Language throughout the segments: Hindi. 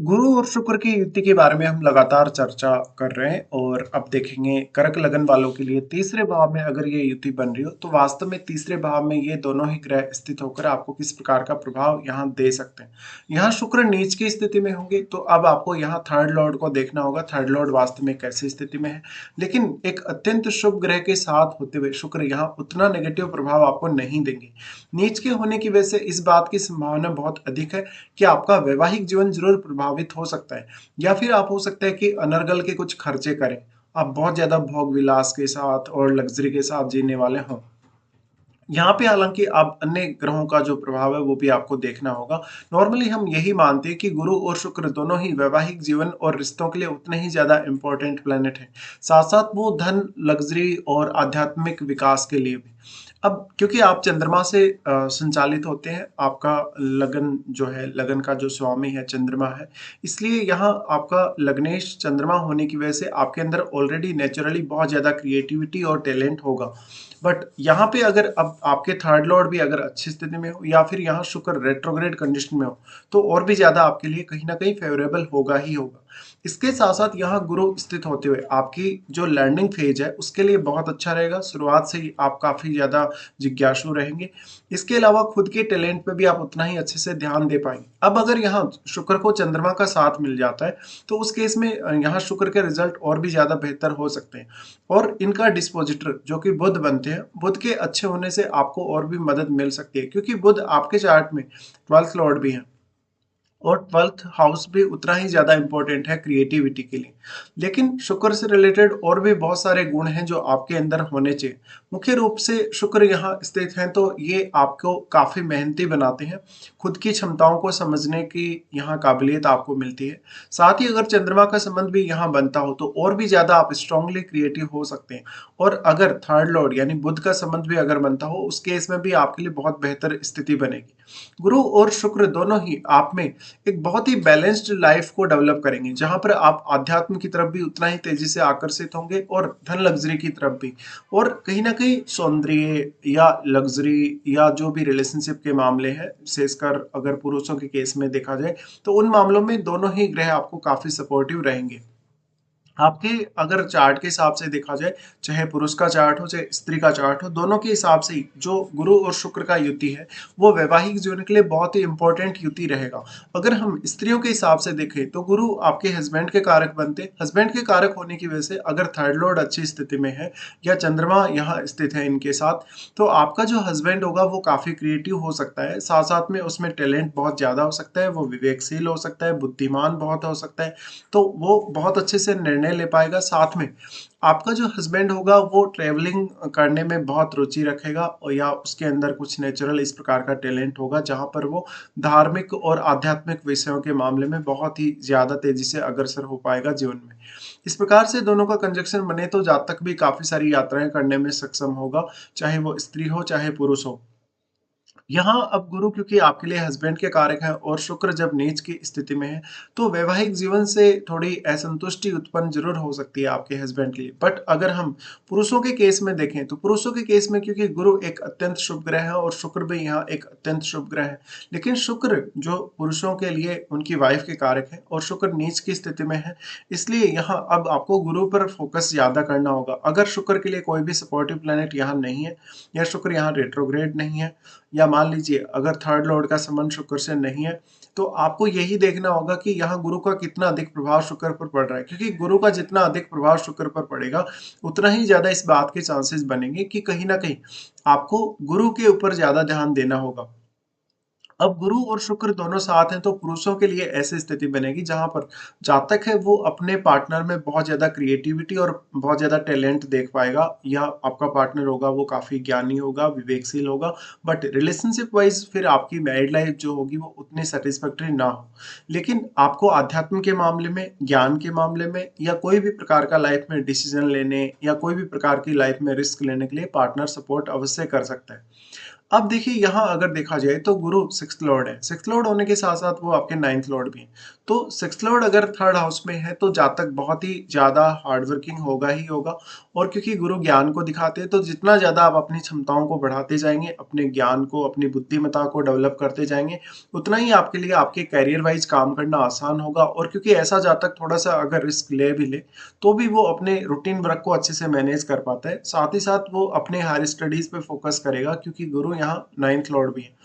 गुरु और शुक्र की युति के बारे में हम लगातार चर्चा कर रहे हैं और अब देखेंगे कर्क लगन वालों के लिए तीसरे भाव में अगर ये युति बन रही हो तो वास्तव में तीसरे भाव में ये दोनों ही ग्रह स्थित होकर आपको किस प्रकार का प्रभाव यहाँ दे सकते हैं। यहाँ शुक्र नीच की स्थिति में होंगे तो अब आपको यहाँ थर्ड लॉर्ड को देखना होगा, थर्ड लॉर्ड वास्तव में कैसी स्थिति में है। लेकिन एक अत्यंत शुभ ग्रह के साथ होते हुए शुक्र यहाँ उतना नेगेटिव प्रभाव आपको नहीं देंगे। नीच के होने की वजह से इस बात की संभावना बहुत अधिक है कि आपका वैवाहिक जीवन जरूर प्रभावित हो सकता है, या फिर आप हो सकता है कि अनर्गल के कुछ खर्चे करें। आप बहुत ज्यादा भोग विलास के साथ और लग्जरी के साथ जीने वाले हों। यहाँ पे हालांकि आप अन्य ग्रहों का जो प्रभाव है वो भी आपको देखना होगा। नॉर्मली हम यही मानते हैं कि गुरु और शुक्र दोनों ही वैवाहिक जीवन और रिश्तों के लिए उतने ही ज्यादा इंपॉर्टेंट प्लेनेट हैं। साथ साथ वो धन, लग्जरी और आध्यात्मिक विकास के लिए भी। अब क्योंकि आप चंद्रमा से संचालित होते हैं, आपका लगन जो है, लगन का जो स्वामी है चंद्रमा है, इसलिए यहाँ आपका लग्नेश चंद्रमा होने की वजह से आपके अंदर ऑलरेडी नेचुरली बहुत ज्यादा क्रिएटिविटी और टैलेंट होगा। बट यहाँ पे अगर अब आपके थर्ड लॉर्ड भी अगर अच्छी स्थिति में हो या फिर यहाँ शुक्र रेट्रोग्रेड कंडीशन में हो तो और भी ज्यादा आपके लिए कहीं ना कहीं फेवरेबल होगा ही होगा। इसके साथ साथ यहाँ गुरु स्थित होते हुए आपकी जो लर्निंग फेज है उसके लिए बहुत अच्छा रहेगा। शुरुआत से ही आप काफी ज्यादा जिज्ञासु रहेंगे। इसके अलावा खुद के टैलेंट पे भी आप उतना ही अच्छे से ध्यान दे पाएंगे। अब अगर यहाँ शुक्र को चंद्रमा का साथ मिल जाता है तो उस केस में यहाँ शुक्र के रिजल्ट और भी ज्यादा बेहतर हो सकते हैं। और इनका डिस्पोजिटर जो कि बुध बनते हैं, बुध के अच्छे होने से आपको और भी मदद मिल सकती है, क्योंकि बुध आपके चार्ट में 12th लॉर्ड भी है और 12th हाउस भी उतना ही ज्यादा इंपॉर्टेंट है क्रिएटिविटी के लिए। लेकिन शुक्र से रिलेटेड और भी बहुत सारे गुण हैं जो आपके अंदर होने चाहिए। मुख्य रूप से शुक्र यहाँ स्थित हैं तो ये आपको काफी मेहनती बनाते हैं। खुद की क्षमताओं को समझने की यहाँ काबिलियत आपको मिलती है। साथ ही अगर चंद्रमा का संबंध भी यहाँ बनता हो तो और भी ज्यादा आप स्ट्रांगली क्रिएटिव हो सकते हैं। और अगर थर्ड लॉर्ड यानी बुध का संबंध भी अगर बनता हो उस केस में भी आपके लिए बहुत बेहतर स्थिति बनेगी। गुरु और शुक्र दोनों ही आप में एक बहुत ही बैलेंस्ड लाइफ को डेवलप करेंगे, जहां पर आप आध्यात्म की तरफ भी उतना ही तेजी से आकर्षित होंगे और धन लग्जरी की तरफ भी। और कहीं ना कहीं सौंदर्य या लग्जरी या जो भी रिलेशनशिप के मामले हैं, विशेषकर अगर पुरुषों के केस में देखा जाए तो उन मामलों में दोनों ही ग्रह आपको काफी सपोर्टिव रहेंगे। आपके अगर चार्ट के हिसाब से देखा जाए, चाहे पुरुष का चार्ट हो चाहे स्त्री का चार्ट हो, दोनों के हिसाब से ही जो गुरु और शुक्र का युति है वो वैवाहिक जीवन के लिए बहुत ही इंपॉर्टेंट युति रहेगा। अगर हम स्त्रियों के हिसाब से देखें तो गुरु आपके हस्बैंड के कारक बनते, हस्बैंड के कारक होने की वजह से अगर थर्ड लॉर्ड अच्छी स्थिति में है या चंद्रमा यहाँ स्थित है इनके साथ, तो आपका जो हस्बैंड होगा वो काफी क्रिएटिव हो सकता है। साथ साथ में उसमें टैलेंट बहुत ज्यादा हो सकता है, वो विवेकशील हो सकता है, बुद्धिमान बहुत हो सकता है। तो वो बहुत अच्छे से निर्णय ले पाएगा। साथ में आपका जो हस्बैंड होगा वो ट्रेवलिंग करने में बहुत रुचि रखेगा, और या उसके अंदर कुछ नेचुरल इस प्रकार का टैलेंट होगा जहां पर वो धार्मिक और आध्यात्मिक विषयों के मामले में बहुत ही ज्यादा तेजी से अग्रसर हो पाएगा जीवन में। इस प्रकार से दोनों का कंजक्शन बने तो जातक भी काफी सारी यात्राएं करने में सक्षम होगा, चाहे वो स्त्री हो चाहे पुरुष हो। यहाँ अब गुरु क्योंकि आपके लिए हस्बैंड के कारक हैं और शुक्र जब नीच की स्थिति में है तो वैवाहिक जीवन से थोड़ी असंतुष्टि उत्पन्न जरूर हो सकती है आपके हस्बैंड के लिए। बट अगर हम पुरुषों के केस में देखें तो पुरुषों के केस में क्योंकि गुरु एक अत्यंत शुभ ग्रह है और शुक्र भी यहाँ एक अत्यंत शुभ ग्रह है, लेकिन शुक्र जो पुरुषों के लिए उनकी वाइफ के कारक है और शुक्र नीच की स्थिति में है, इसलिए यहाँ अब आपको गुरु पर फोकस ज्यादा करना होगा। अगर शुक्र के लिए कोई भी सपोर्टिव प्लेनेट यहाँ नहीं है या शुक्र यहाँ रेट्रोग्रेड नहीं है, या मान लीजिए अगर थर्ड लॉर्ड का संबंध शुक्र से नहीं है, तो आपको यही देखना होगा कि यहाँ गुरु का कितना अधिक प्रभाव शुक्र पर पड़ रहा है, क्योंकि गुरु का जितना अधिक प्रभाव शुक्र पर पड़ेगा उतना ही ज्यादा इस बात के चांसेस बनेंगे कि कहीं ना कहीं आपको गुरु के ऊपर ज्यादा ध्यान देना होगा। अब गुरु और शुक्र दोनों साथ हैं तो पुरुषों के लिए ऐसी स्थिति बनेगी जहां पर जातक है वो अपने पार्टनर में बहुत ज्यादा क्रिएटिविटी और बहुत ज्यादा टैलेंट देख पाएगा, या आपका पार्टनर होगा वो काफी ज्ञानी होगा, विवेकशील होगा। बट रिलेशनशिप वाइज फिर आपकी मैरिड लाइफ जो होगी वो उतनी सेटिस्फैक्टरी ना हो। लेकिन आपको आध्यात्म के मामले में, ज्ञान के मामले में, या कोई भी प्रकार का लाइफ में डिसीजन लेने या कोई भी प्रकार की लाइफ में रिस्क लेने के लिए पार्टनर सपोर्ट अवश्य कर सकता है। अब देखिए यहाँ अगर देखा जाए तो गुरु सिक्स्थ लॉर्ड है, सिक्स्थ लॉर्ड होने के साथ साथ वो आपके नाइन्थ लॉर्ड भी है। तो सिक्स्थ लॉर्ड अगर थर्ड हाउस में है तो जातक बहुत ही ज्यादा हार्डवर्किंग होगा ही होगा। और क्योंकि गुरु ज्ञान को दिखाते हैं तो जितना ज्यादा आप अपनी क्षमताओं को बढ़ाते जाएंगे, अपने ज्ञान को, अपनी बुद्धिमत्ता को डेवलप करते जाएंगे, उतना ही आपके लिए आपके कैरियर वाइज काम करना आसान होगा। और क्योंकि ऐसा जातक थोड़ा सा अगर रिस्क ले भी ले तो भी वो अपने रूटीन वर्क को अच्छे से मैनेज कर पाता है। साथ ही साथ वो अपने हायर स्टडीज पे फोकस करेगा क्योंकि गुरु यहाँ नाइन्थ लॉर्ड भी है।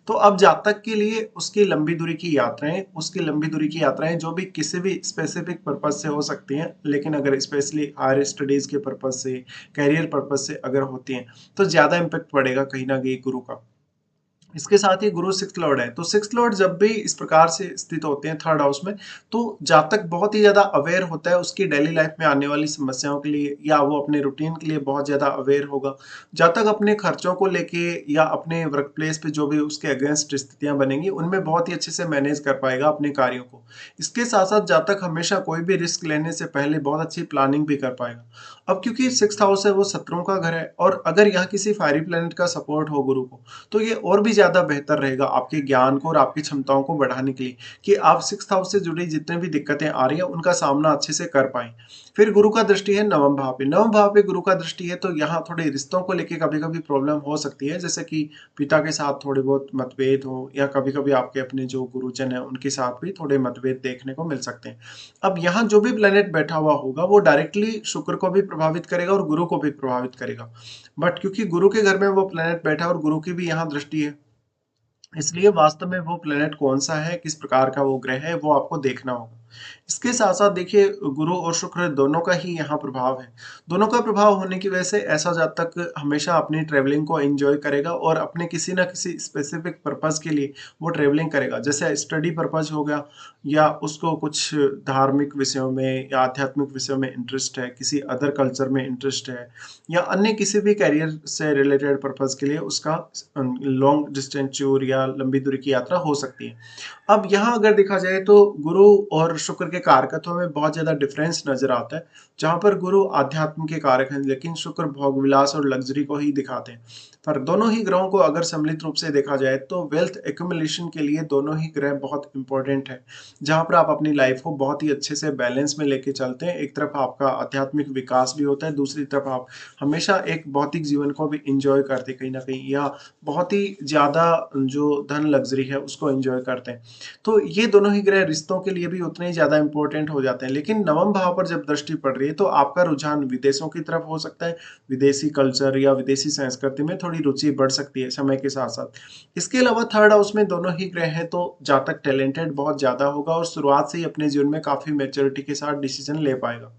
तो अब जातक के लिए उसकी लंबी दूरी की यात्राएं जो भी किसी भी स्पेसिफिक पर्पज से हो सकती हैं, लेकिन अगर स्पेशली हायर स्टडीज के पर्पज से, कैरियर पर्पज से अगर होती हैं तो ज्यादा इम्पेक्ट पड़ेगा कहीं ना कहीं गुरु का। इसके साथ ही गुरु सिक्स्थ लॉर्ड है, तो सिक्स्थ लॉर्ड जब भी इस प्रकार से स्थित होते हैं थर्ड हाउस में, तो जातक बहुत ही ज्यादा अवेयर होता है उसकी डेली लाइफ में आने वाली समस्याओं के लिए, या वो अपने रूटीन के लिए बहुत ज्यादा अवेयर होगा। जातक अपने खर्चों को लेके या अपने वर्क प्लेस पे जो भी उसके अगेंस्ट स्थितियां बनेंगी उनमें बहुत ही अच्छे से मैनेज कर पाएगा अपने कार्यों को। इसके साथ साथ जातक हमेशा कोई भी रिस्क लेने से पहले बहुत अच्छी प्लानिंग भी कर पाएगा। अब क्योंकि सिक्स्थ हाउस है वो शत्रुओं का घर है, और अगर यहाँ किसी फायरी प्लेनेट का सपोर्ट हो गुरु को तो ये और भी ज्यादा बेहतर रहेगा आपके ज्ञान को और आपकी क्षमताओं को बढ़ाने के लिए, कि आप सिक्स्थ हाउस से जुड़ी जितने भी दिक्कतें आ रही है उनका सामना अच्छे से कर पाए। फिर गुरु का दृष्टि है नवम भाव पे, नवम भाव पे गुरु का दृष्टि है तो यहाँ थोड़े रिश्तों को लेके कभी कभी प्रॉब्लम हो सकती है, जैसे कि पिता के साथ थोड़े बहुत मतभेद हो, या कभी कभी आपके अपने जो गुरुजन है उनके साथ भी थोड़े मतभेद देखने को मिल सकते हैं। अब यहाँ जो भी प्लेनेट बैठा हुआ होगा वो डायरेक्टली शुक्र को भी प्रभावित करेगा और गुरु को भी प्रभावित करेगा। बट क्योंकि गुरु के घर में वो प्लेनेट बैठा है और गुरु की भी यहाँ दृष्टि है, इसलिए वास्तव में वो प्लेनेट कौन सा है, किस प्रकार का वो ग्रह है, वो आपको देखना होगा। इसके साथ साथ देखिए गुरु और शुक्र दोनों का ही यहाँ प्रभाव है। दोनों का प्रभाव होने की वजह से ऐसा जातक हमेशा अपनी ट्रेवलिंग को एंजॉय करेगा और अपने किसी ना किसी स्पेसिफिक पर्पज के लिए वो ट्रेवलिंग करेगा, जैसे स्टडी पर्पज हो गया, या उसको कुछ धार्मिक विषयों में या आध्यात्मिक विषयों में इंटरेस्ट है, किसी अदर कल्चर में इंटरेस्ट है, या अन्य किसी भी करियर से रिलेटेड पर्पज के लिए उसका लॉन्ग डिस्टेंस टूर या लंबी दूरी की यात्रा हो सकती है। अब यहाँ अगर देखा जाए तो गुरु और शुक्र के कारकत्व में बहुत ज्यादा डिफरेंस नजर आता है, जहां पर गुरु आध्यात्म के कारक हैं लेकिन शुक्र भोग विलास और लग्जरी को ही दिखाते हैं। पर दोनों ही ग्रहों को अगर सम्मिलित रूप से देखा जाए तो वेल्थ एक्यूमुलेशन के लिए दोनों ही ग्रह बहुत इंपॉर्टेंट है, जहां पर आप अपनी लाइफ को बहुत ही अच्छे से बैलेंस में लेके चलते हैं। एक तरफ आपका आध्यात्मिक विकास भी होता है, दूसरी तरफ आप हमेशा एक भौतिक जीवन को भी इंजॉय करते कहीं ना कहीं, या बहुत ही ज्यादा जो धन लग्जरी है उसको एंजॉय करते हैं। तो ये दोनों ही ग्रह रिश्तों के लिए भी उतने ही ज्यादा इंपॉर्टेंट हो जाते हैं। लेकिन नवम भाव पर जब दृष्टि पड़ रही है तो आपका रुझान विदेशों की तरफ हो सकता है, विदेशी कल्चर या विदेशी संस्कृति में थोड़ी रुचि बढ़ सकती है समय के साथ साथ। इसके अलावा थर्ड हाउस में दोनों ही ग्रह हैं तो जातक टैलेंटेड बहुत ज्यादा होगा और शुरुआत से ही अपने जीवन में काफी मैच्योरिटी के साथ डिसीजन ले पाएगा।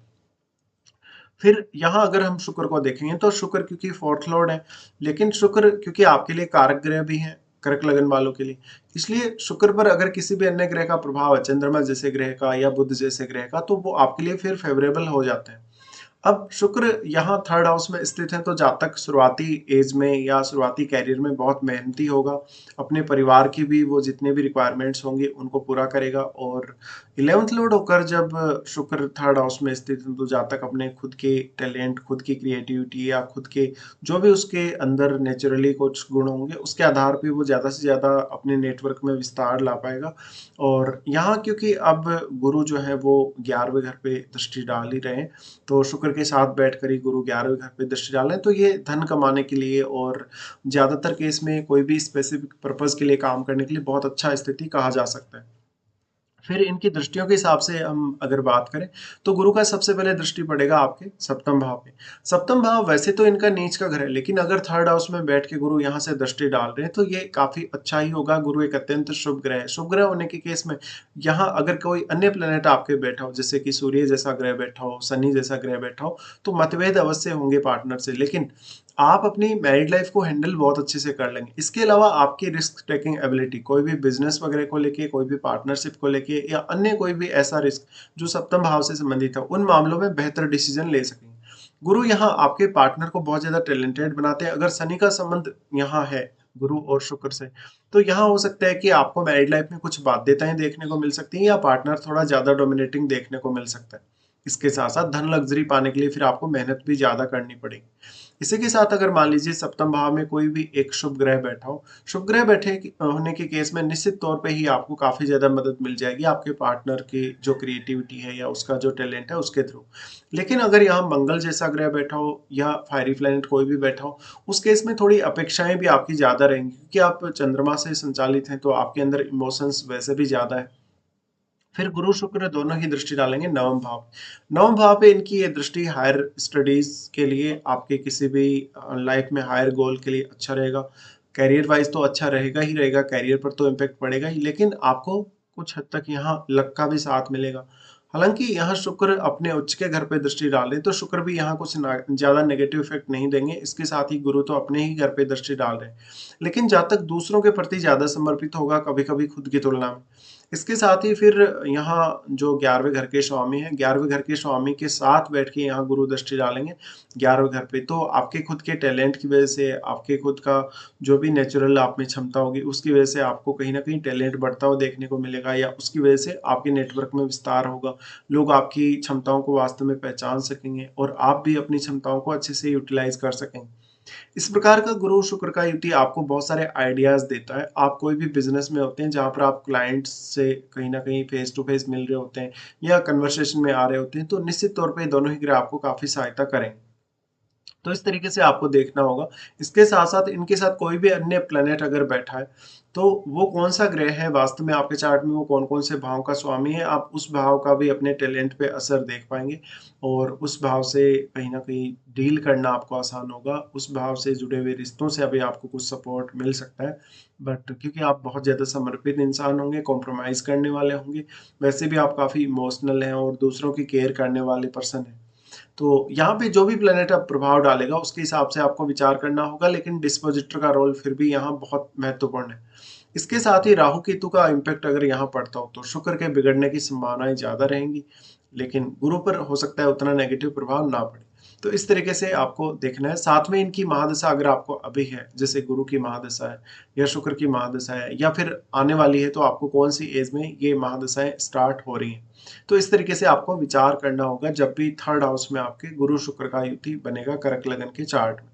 फिर यहाँ अगर हम शुक्र को देखेंगे तो शुक्र क्योंकि फोर्थ लॉर्ड है, लेकिन शुक्र क्योंकि आपके लिए कारक ग्रह भी है कर्क लगन वालों के लिए, इसलिए शुक्र पर अगर किसी भी अन्य ग्रह का प्रभाव है, चंद्रमा जैसे ग्रह का या बुध जैसे ग्रह का, तो वो आपके लिए फिर फेवरेबल हो जाते हैं। अब शुक्र यहाँ थर्ड हाउस में स्थित है तो जातक शुरुआती एज में या शुरुआती कैरियर में बहुत मेहनती होगा, अपने परिवार की भी वो जितने भी रिक्वायरमेंट्स होंगे उनको पूरा करेगा। और 11th लॉर्ड होकर जब शुक्र थर्ड हाउस में स्थित है तो जातक अपने खुद के टैलेंट, खुद की क्रिएटिविटी या खुद के जो भी उसके अंदर नेचुरली कुछ गुण होंगे उसके आधार पे वो ज़्यादा से ज़्यादा अपने नेटवर्क में विस्तार ला पाएगा। और यहाँ क्योंकि अब गुरु जो है वो 11वें घर पे दृष्टि डाल ही रहे हैं, तो शुक्र के साथ बैठकर ही गुरु 11वें घर पे दृष्टि डालें तो ये धन कमाने के लिए और ज्यादातर केस में कोई भी स्पेसिफिक पर्पज के लिए काम करने के लिए बहुत अच्छा स्थिति कहा जा सकता है। फिर इनकी दृष्टियों के हिसाब से हम अगर बात करें तो गुरु का सबसे पहले दृष्टि पड़ेगा आपके सप्तम भाव पे। सप्तम भाव वैसे तो इनका नीच का घर है, लेकिन अगर थर्ड हाउस में बैठ के गुरु यहाँ से दृष्टि डाल रहे हैं तो ये काफी अच्छा ही होगा। गुरु एक अत्यंत शुभ ग्रह है। शुभ ग्रह होने के केस में यहाँ अगर कोई अन्य प्लेनेट आपके बैठा हो, जैसे कि सूर्य जैसा ग्रह बैठा हो, शनि जैसा ग्रह बैठा हो, तो मतभेद अवश्य होंगे पार्टनर से, लेकिन आप अपनी मैरिड लाइफ को हैंडल बहुत अच्छे से कर लेंगे। इसके अलावा आपकी रिस्क टेकिंग एबिलिटी, कोई भी बिजनेस वगैरह को लेके, कोई भी पार्टनरशिप को लेके, या अन्य कोई भी ऐसा रिस्क जो सप्तम भाव से संबंधित है, उन मामलों में बेहतर डिसीजन ले सकेंगे। गुरु यहाँ आपके पार्टनर को बहुत ज्यादा टैलेंटेड बनाते हैं। अगर शनि का संबंध यहाँ है गुरु और शुक्र से, तो यहाँ हो सकता है कि आपको मैरिड लाइफ में कुछ बाध्यताएं देखने को मिल सकती हैं या पार्टनर थोड़ा ज्यादा डोमिनेटिंग देखने को मिल सकता है। इसके साथ साथ धन लग्जरी पाने के लिए फिर आपको मेहनत भी ज्यादा करनी पड़ेगी। इसी के साथ अगर मान लीजिए सप्तम भाव में कोई भी एक शुभ ग्रह बैठा हो, शुभ ग्रह होने के केस में निश्चित तौर पे ही आपको काफ़ी ज़्यादा मदद मिल जाएगी आपके पार्टनर की जो क्रिएटिविटी है या उसका जो टैलेंट है उसके थ्रू। लेकिन अगर यहाँ मंगल जैसा ग्रह बैठा हो या फायरी प्लैनेट कोई भी बैठा हो, उस केस में थोड़ी अपेक्षाएं भी आपकी ज़्यादा रहेंगी क्योंकि आप चंद्रमा से संचालित हैं, तो आपके अंदर इमोशंस वैसे भी ज़्यादा है। फिर गुरु शुक्र दोनों ही दृष्टि डालेंगे नवम भाव। नवम भाव पे इनकी ये दृष्टि हायर स्टडीज के लिए, आपके किसी भी लाइफ में हायर गोल के लिए अच्छा रहेगा। कैरियर वाइज तो अच्छा रहेगा ही रहेगा, कैरियर पर तो इम्पेक्ट पड़ेगा ही, लेकिन आपको कुछ हद तक यहाँ लक का भी साथ मिलेगा। हालांकि यहाँ शुक्र अपने उच्च के घर पे दृष्टि डालें तो शुक्र भी यहाँ कुछ ज्यादा नेगेटिव इफेक्ट नहीं देंगे। इसके साथ ही गुरु तो अपने ही घर पे दृष्टि डाल रहे हैं, लेकिन जहाँ तक दूसरों के प्रति ज्यादा समर्पित होगा कभी कभी खुद की तुलना में। इसके साथ ही फिर यहाँ जो 11वें घर के स्वामी हैं, 11वें घर के स्वामी के साथ बैठ के यहाँ गुरु दृष्टि डालेंगे 11वें घर पे, तो आपके खुद के टैलेंट की वजह से, आपके खुद का जो भी नेचुरल आप में क्षमता होगी उसकी वजह से आपको कहीं ना कहीं टैलेंट बढ़ता हुआ देखने को मिलेगा, या उसकी वजह से आपके नेटवर्क में विस्तार होगा। लोग आपकी क्षमताओं को वास्तव में पहचान सकेंगे और आप भी अपनी क्षमताओं को अच्छे से यूटिलाइज कर सकेंगे। इस प्रकार का गुरु शुक्र का युति आपको बहुत सारे आइडियाज देता है। आप कोई भी बिजनेस में होते हैं जहां पर आप क्लाइंट्स से कहीं ना कहीं फेस टू फेस मिल रहे होते हैं या कन्वर्सेशन में आ रहे होते हैं, तो निश्चित तौर पे दोनों ही ग्रह आपको काफी सहायता करेंगे। तो इस तरीके से आपको देखना होगा। इसके साथ साथ इनके साथ कोई भी अन्य प्लेनेट अगर बैठा है, तो वो कौन सा ग्रह है वास्तव में आपके चार्ट में, वो कौन कौन से भाव का स्वामी है, आप उस भाव का भी अपने टैलेंट पे असर देख पाएंगे। और उस भाव से कहीं ना कहीं डील करना आपको आसान होगा, उस भाव से जुड़े हुए रिश्तों से अभी आपको कुछ सपोर्ट मिल सकता है। बट क्योंकि आप बहुत ज़्यादा समर्पित इंसान होंगे, कॉम्प्रोमाइज़ करने वाले होंगे, वैसे भी आप काफ़ी इमोशनल हैं और दूसरों की केयर करने वाले पर्सन हैं, तो यहाँ पे जो भी प्लेनेट अब प्रभाव डालेगा उसके हिसाब से आपको विचार करना होगा, लेकिन डिस्पोजिटर का रोल फिर भी यहाँ बहुत महत्वपूर्ण है। इसके साथ ही राहु केतु का इम्पैक्ट अगर यहाँ पड़ता हो तो शुक्र के बिगड़ने की संभावनाएं ज्यादा रहेंगी, लेकिन गुरु पर हो सकता है उतना नेगेटिव प्रभाव ना पड़े। तो इस तरीके से आपको देखना है। साथ में इनकी महादशा अगर आपको अभी है, जैसे गुरु की महादशा है या शुक्र की महादशा है या फिर आने वाली है, तो आपको कौन सी एज में ये महादशाएं स्टार्ट हो रही हैं, तो इस तरीके से आपको विचार करना होगा जब भी थर्ड हाउस में आपके गुरु शुक्र का युति बनेगा कर्क लगन के चार्ट में।